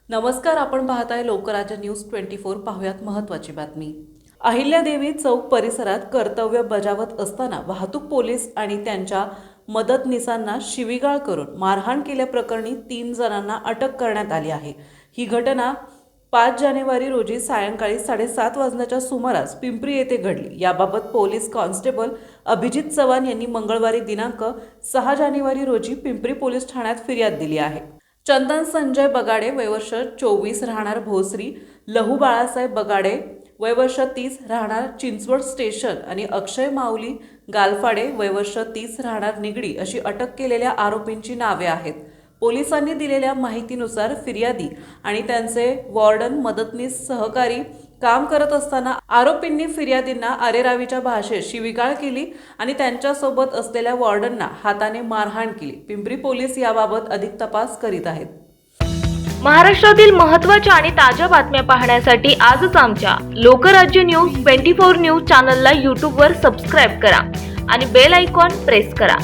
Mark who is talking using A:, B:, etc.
A: नमस्कार, आपण पाहताय लोकराज्य न्यूज 24। पाहुयात महत्त्वाची बातमी। अहिल्यादेवी चौक परिसरात कर्तव्य बजावत असताना वाहतूक पोलीस आणि त्यांच्या मदतनीसांना शिवीगाळ करून मारहाण केल्याप्रकरणी 3 जणांना अटक करण्यात आली आहे। ही घटना 5 जानेवारी रोजी सायंकाळी 7:30 वाजण्याच्या सुमारास पिंपरी येथे घडली। याबाबत पोलीस कॉन्स्टेबल अभिजित चव्हाण यांनी मंगळवारी दिनांक 6 जानेवारी रोजी पिंपरी पोलीस ठाण्यात फिर्याद दिली आहे। चंदन संजय बगाडे वयवर्ष 24 राहणार भोसरी, लहू बाळासाहेब बगाडे वयवर्ष 30 राहणार चिंचवड स्टेशन आणि अक्षय माऊली गालफाडे वयवर्ष 30 राहणार निगडी अशी अटक केलेल्या आरोपींची नावे आहेत। पोलिसांनी दिलेल्या माहितीनुसार फिर्यादी आणि त्यांचे वॉर्डन मदतनीस सहकारी काम करत असताना आरोपींनी फिर्यादींना अरेरावीच्या भाषेत शिवीगाळ केली आणि त्यांच्यासोबत असलेल्या वॉर्डनना हाताने मारहाण केली। पिंपरी पोलीस याबाबत अधिक तपास करीत आहेत।
B: महाराष्ट्रातील महत्त्वाच्या आणि ताज्या बातम्या पाहण्यासाठी आजच आमच्या लोकराज्य न्यूज 24 न्यूज चॅनलला YouTube वर सबस्क्राइब करा आणि बेल आयकॉन प्रेस करा।